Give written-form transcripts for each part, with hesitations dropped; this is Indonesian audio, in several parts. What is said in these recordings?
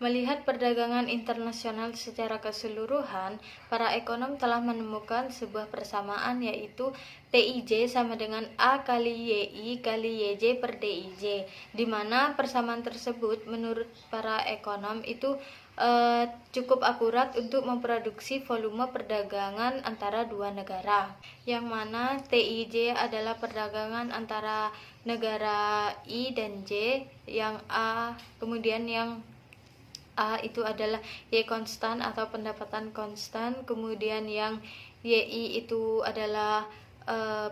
Melihat perdagangan internasional secara keseluruhan, para ekonom telah menemukan sebuah persamaan, yaitu TIJ sama dengan A kali YI kali YJ per DIJ, di mana persamaan tersebut menurut para ekonom itu cukup akurat untuk memproduksi volume perdagangan antara dua negara, yang mana TIJ adalah perdagangan antara negara I dan J, yang A, kemudian yang A itu adalah Y konstan atau pendapatan konstan, kemudian yang YI itu adalah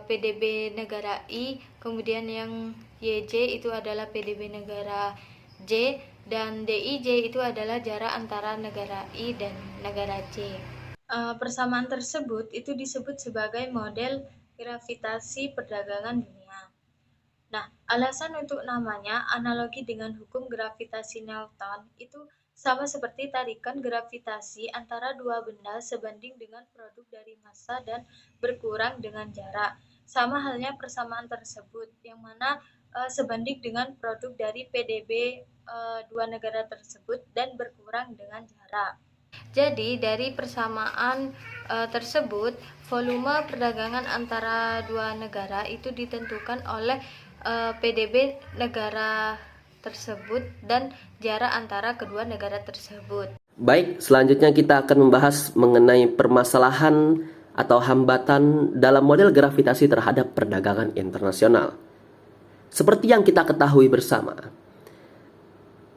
PDB negara I, kemudian yang YJ itu adalah PDB negara J, dan DIJ itu adalah jarak antara negara I dan negara J. Persamaan tersebut itu disebut sebagai model gravitasi perdagangan dunia. Nah, alasan untuk namanya analogi dengan hukum gravitasi Newton itu sama seperti tarikan gravitasi antara dua benda sebanding dengan produk dari massa dan berkurang dengan jarak. Sama halnya persamaan tersebut, yang mana sebanding dengan produk dari PDB dua negara tersebut dan berkurang dengan jarak. Jadi dari persamaan tersebut, volume perdagangan antara dua negara itu ditentukan oleh PDB negara tersebut dan jarak antara kedua negara tersebut. Baik, selanjutnya kita akan membahas mengenai permasalahan atau hambatan dalam model gravitasi terhadap perdagangan internasional. Seperti yang kita ketahui bersama,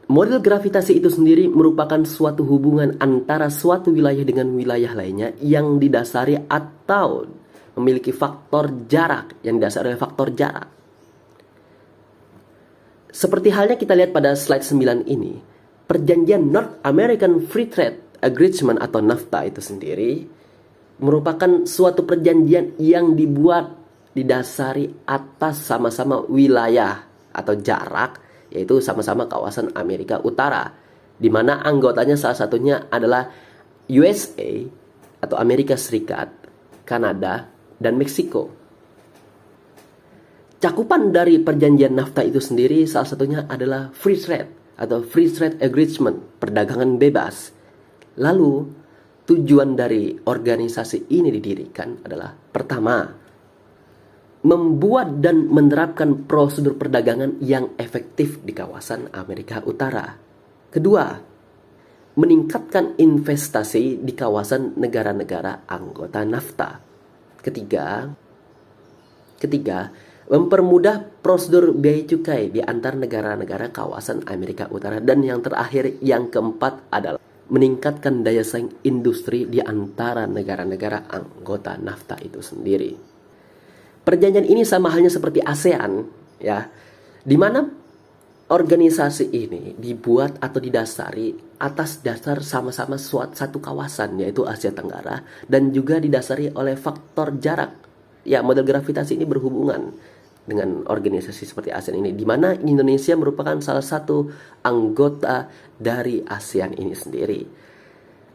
model gravitasi itu sendiri merupakan suatu hubungan antara suatu wilayah dengan wilayah lainnya yang didasari atau memiliki faktor jarak, yang didasari oleh faktor jarak. Seperti halnya kita lihat pada slide 9 ini, perjanjian North American Free Trade Agreement atau NAFTA itu sendiri merupakan suatu perjanjian yang dibuat didasari atas sama-sama wilayah atau jarak, yaitu sama-sama kawasan Amerika Utara, di mana anggotanya salah satunya adalah USA atau Amerika Serikat, Kanada, dan Meksiko. Cakupan dari perjanjian NAFTA itu sendiri salah satunya adalah free trade atau free trade agreement, perdagangan bebas. Lalu tujuan dari organisasi ini didirikan adalah pertama, membuat dan menerapkan prosedur perdagangan yang efektif di kawasan Amerika Utara. Kedua, meningkatkan investasi di kawasan negara-negara anggota NAFTA. Ketiga, mempermudah prosedur biaya cukai di antar negara-negara kawasan Amerika Utara. Dan yang terakhir, yang keempat adalah meningkatkan daya saing industri di antara negara-negara anggota NAFTA itu sendiri. Perjanjian ini sama halnya seperti ASEAN, ya, di mana organisasi ini dibuat atau didasari atas dasar sama-sama satu kawasan, yaitu Asia Tenggara, dan juga didasari oleh faktor jarak. Ya, model gravitasi ini berhubungan dengan organisasi seperti ASEAN ini, di mana Indonesia merupakan salah satu anggota dari ASEAN ini sendiri.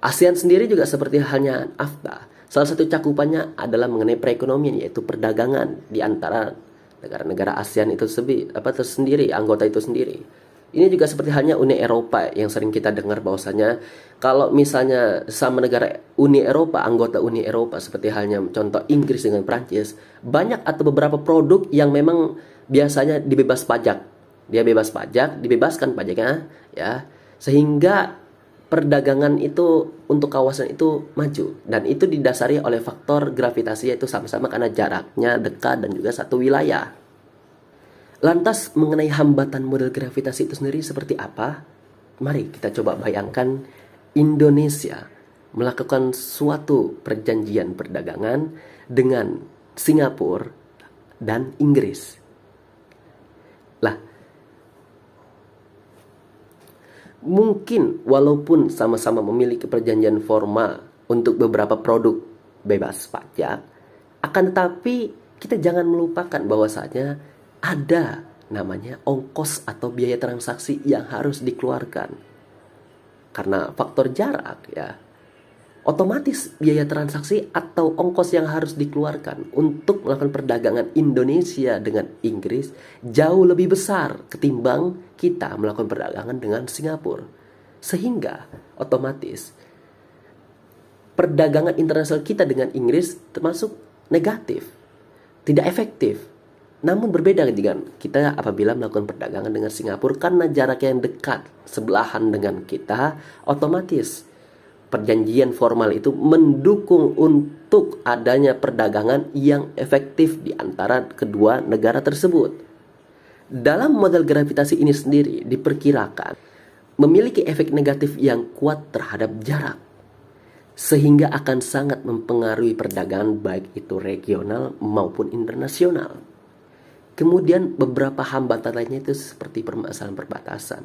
ASEAN sendiri juga seperti halnya NAFTA, salah satu cakupannya adalah mengenai perekonomian, yaitu perdagangan di antara negara-negara ASEAN itu tersendiri, anggota itu sendiri. Ini juga seperti halnya Uni Eropa yang sering kita dengar bahwasanya kalau misalnya sama negara Uni Eropa, anggota Uni Eropa seperti halnya contoh Inggris dengan Prancis, banyak atau beberapa produk yang memang biasanya dibebas pajak. Dia bebas pajak, dibebaskan pajaknya, ya. Sehingga perdagangan itu untuk kawasan itu maju, dan itu didasari oleh faktor gravitasi, yaitu sama-sama karena jaraknya dekat dan juga satu wilayah. Lantas mengenai hambatan model gravitasi itu sendiri seperti apa? Mari kita coba bayangkan Indonesia melakukan suatu perjanjian perdagangan dengan Singapura dan Inggris. Lah, mungkin walaupun sama-sama memiliki perjanjian formal untuk beberapa produk bebas pajak, akan tetapi kita jangan melupakan bahwasanya ada namanya ongkos atau biaya transaksi yang harus dikeluarkan. Karena faktor jarak, ya, otomatis biaya transaksi atau ongkos yang harus dikeluarkan untuk melakukan perdagangan Indonesia dengan Inggris jauh lebih besar ketimbang kita melakukan perdagangan dengan Singapura. Sehingga otomatis perdagangan internasional kita dengan Inggris termasuk negatif, tidak efektif. Namun berbeda dengan kita apabila melakukan perdagangan dengan Singapura, karena jaraknya yang dekat, sebelahan dengan kita, otomatis perjanjian formal itu mendukung untuk adanya perdagangan yang efektif di antara kedua negara tersebut. Dalam model gravitasi ini sendiri diperkirakan memiliki efek negatif yang kuat terhadap jarak, sehingga akan sangat mempengaruhi perdagangan baik itu regional maupun internasional. Kemudian beberapa hambatan lainnya itu seperti permasalahan perbatasan.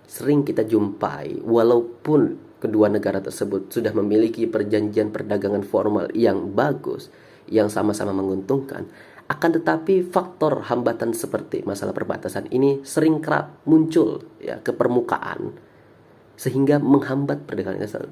Sering kita jumpai walaupun kedua negara tersebut sudah memiliki perjanjian perdagangan formal yang bagus, yang sama-sama menguntungkan, akan tetapi faktor hambatan seperti masalah perbatasan ini sering kerap muncul ya ke permukaan, sehingga menghambat perdagangan internasional.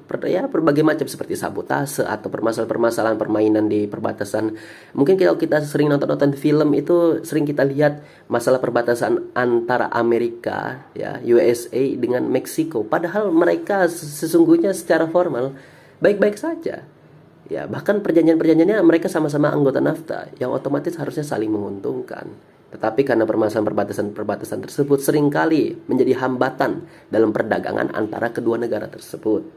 Berbagai macam seperti sabotase atau permasalahan-permasalahan permainan di perbatasan. Mungkin kalau kita sering nonton film itu sering kita lihat masalah perbatasan antara Amerika ya USA dengan Meksiko, padahal mereka sesungguhnya secara formal baik-baik saja. Ya, bahkan perjanjian-perjanjiannya mereka sama-sama anggota NAFTA yang otomatis harusnya saling menguntungkan. Tetapi karena permasalahan perbatasan tersebut seringkali menjadi hambatan dalam perdagangan antara kedua negara tersebut.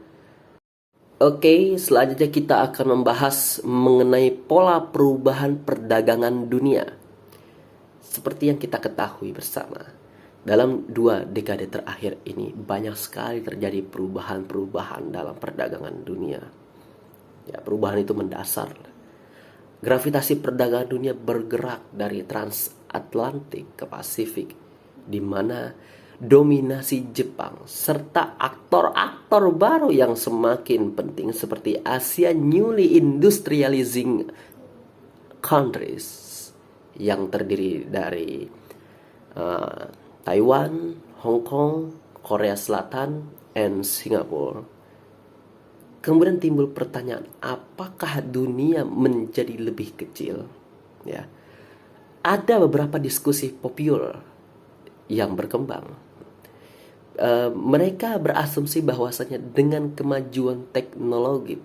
Oke, selanjutnya kita akan membahas mengenai pola perubahan perdagangan dunia. Seperti yang kita ketahui bersama, dalam 2 dekade terakhir ini banyak sekali terjadi perubahan-perubahan dalam perdagangan dunia. Ya, perubahan itu mendasar. Gravitasi perdagangan dunia bergerak dari transatlantik ke Pasifik, di mana dominasi Jepang serta aktor-aktor baru yang semakin penting seperti Asia newly industrializing countries yang terdiri dari Taiwan, Hong Kong, Korea Selatan, and Singapura. Kemudian timbul pertanyaan, apakah dunia menjadi lebih kecil? Ya, ada beberapa diskusi populer yang berkembang. Mereka berasumsi bahwasanya dengan kemajuan teknologi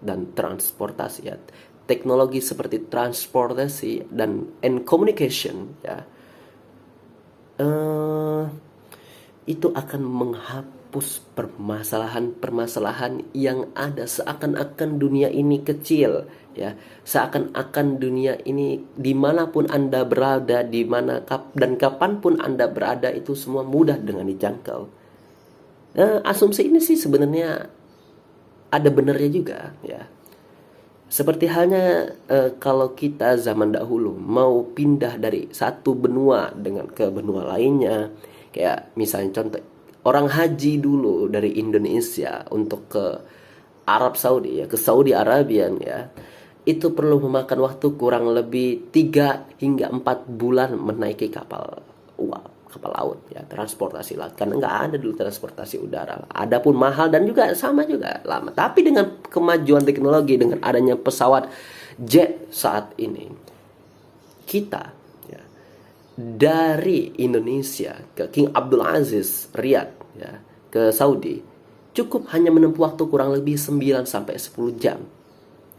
dan transportasi, ya, teknologi seperti transportasi dan communication, ya, itu akan menghapus permasalahan-permasalahan yang ada. Seakan-akan dunia ini kecil, ya, seakan-akan dunia ini dimanapun Anda berada, dan kapanpun Anda berada itu semua mudah dengan dijangkau. Asumsi ini sih sebenarnya ada benarnya juga, ya. Seperti halnya kalau kita zaman dahulu mau pindah dari satu benua ke benua lainnya, kayak misalnya contoh orang haji dulu dari Indonesia untuk ke Arab Saudi, ya, ke Saudi Arabia, ya, itu perlu memakan waktu kurang lebih 3 hingga 4 bulan menaiki kapal laut, ya, transportasi laut, karena nggak ada dulu transportasi udara. Adapun mahal dan juga sama juga lama. Tapi dengan kemajuan teknologi, dengan adanya pesawat jet saat ini, kita, ya, dari Indonesia ke King Abdul Aziz Riyadh, ya, ke Saudi cukup hanya menempuh waktu kurang lebih 9 sampai 10 jam.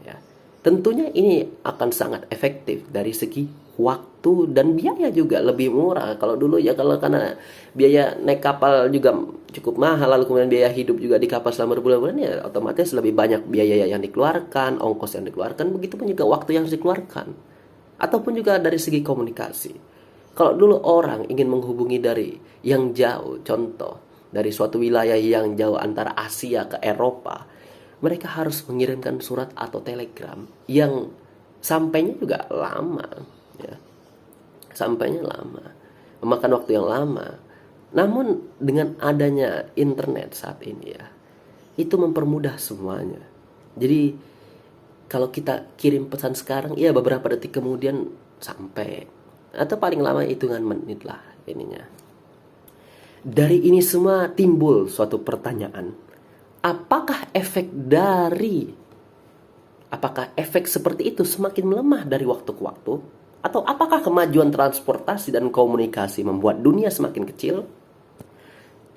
Ya. Tentunya ini akan sangat efektif dari segi waktu dan biaya juga lebih murah. Kalau dulu ya karena biaya naik kapal juga cukup mahal, lalu kemudian biaya hidup juga di kapal selama berbulan-bulan, ya otomatis lebih banyak biaya yang dikeluarkan, ongkos yang dikeluarkan, begitu pun juga waktu yang harus dikeluarkan. Ataupun juga dari segi komunikasi. Kalau dulu orang ingin menghubungi dari yang jauh, contoh dari suatu wilayah yang jauh antara Asia ke Eropa, mereka harus mengirimkan surat atau telegram yang sampainya juga lama, ya. Sampainya lama, memakan waktu yang lama. Namun dengan adanya internet saat ini, ya, itu mempermudah semuanya. Jadi kalau kita kirim pesan sekarang, ya beberapa detik kemudian sampai, atau paling lama hitungan menit lah ininya. Dari ini semua timbul suatu pertanyaan, apakah efek seperti itu semakin melemah dari waktu ke waktu? Atau apakah kemajuan transportasi dan komunikasi membuat dunia semakin kecil?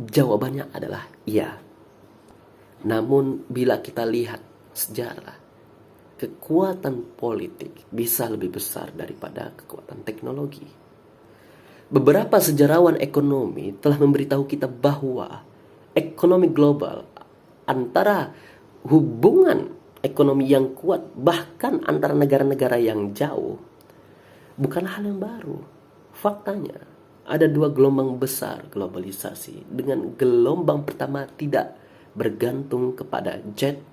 Jawabannya adalah iya. Namun bila kita lihat sejarah, kekuatan politik bisa lebih besar daripada kekuatan teknologi. Beberapa sejarawan ekonomi telah memberitahu kita bahwa ekonomi global, antara hubungan ekonomi yang kuat bahkan antara negara-negara yang jauh, bukan hal yang baru. Faktanya, ada dua gelombang besar globalisasi, dengan gelombang pertama tidak bergantung kepada jet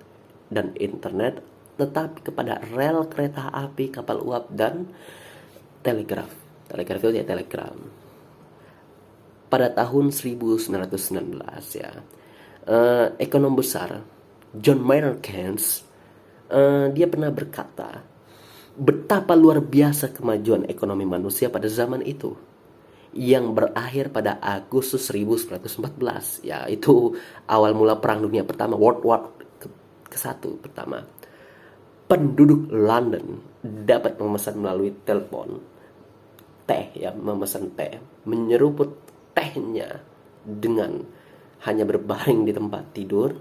dan internet, tetapi kepada rel kereta api, kapal uap, dan telegraf. Telegraf itu ya telegram. Pada tahun 1919 ya, ekonom besar John Maynard Keynes, dia pernah berkata betapa luar biasa kemajuan ekonomi manusia pada zaman itu, yang berakhir pada Agustus 1914, yaitu awal mula Perang Dunia Pertama, World War ke-1 pertama. Penduduk London dapat memesan melalui telepon teh, memesan teh, menyeruput tehnya dengan hanya berbaring di tempat tidur.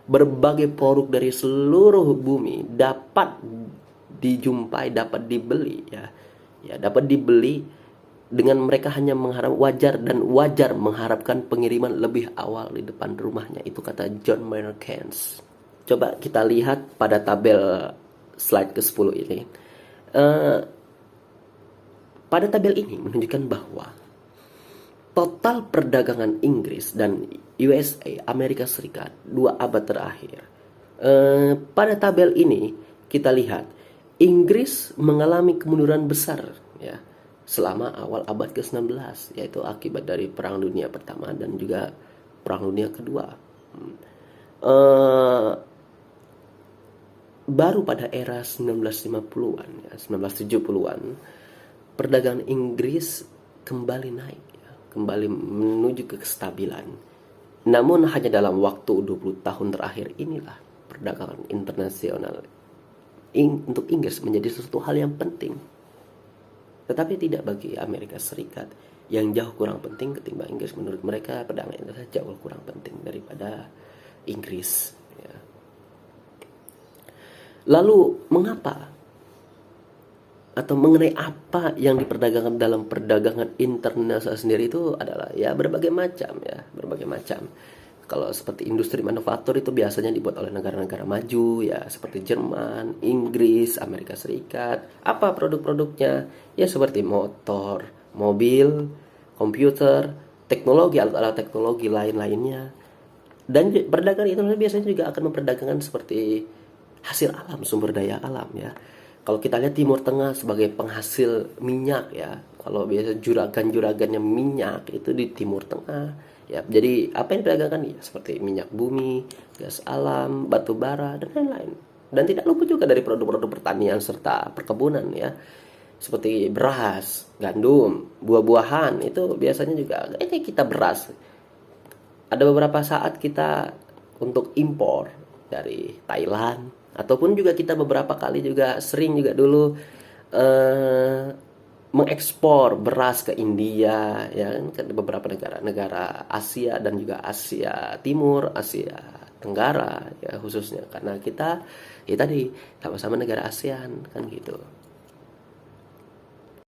Berbagai produk dari seluruh bumi dapat dijumpai, dapat dibeli, dapat dibeli, dengan mereka hanya wajar mengharapkan pengiriman lebih awal di depan rumahnya. Itu kata John Maynard Keynes. Coba kita lihat pada tabel slide ke-10 ini. Pada tabel ini menunjukkan bahwa total perdagangan Inggris dan USA, Amerika Serikat, 2 abad terakhir. Pada tabel ini kita lihat Inggris mengalami kemunduran besar selama awal abad ke-19, yaitu akibat dari Perang Dunia Pertama dan juga Perang Dunia Kedua. Baru pada era 1950-an, 1970-an, perdagangan Inggris kembali naik, kembali menuju ke kestabilan. Namun hanya dalam waktu 20 tahun terakhir inilah perdagangan internasional untuk Inggris menjadi sesuatu hal yang penting. Tetapi tidak bagi Amerika Serikat, yang jauh kurang penting ketimbang Inggris. Menurut mereka perdagangan Indonesia jauh kurang penting daripada Inggris. Lalu mengapa? Atau mengenai apa yang diperdagangkan dalam perdagangan internasional sendiri itu adalah berbagai macam. Kalau seperti industri manufaktur itu biasanya dibuat oleh negara-negara maju, seperti Jerman, Inggris, Amerika Serikat. Apa produk-produknya? Seperti motor, mobil, komputer, teknologi, alat-alat teknologi lain-lainnya. Dan perdagangan itu biasanya juga akan memperdagangkan seperti hasil alam, sumber daya alam Kalau kita lihat Timur Tengah sebagai penghasil minyak kalau biasa juragan-juragannya minyak itu di Timur Tengah. Jadi apa yang diperdagangkan seperti minyak bumi, gas alam, batu bara, dan lain-lain. Dan tidak lupa juga dari produk-produk pertanian serta perkebunan seperti beras, gandum, buah-buahan. Itu biasanya juga kita beras. Ada beberapa saat kita untuk impor dari Thailand, ataupun juga kita beberapa kali juga sering juga dulu mengekspor beras ke India ke beberapa negara Asia dan juga Asia Timur, Asia Tenggara khususnya, karena kita tadi sama-sama negara ASEAN kan gitu.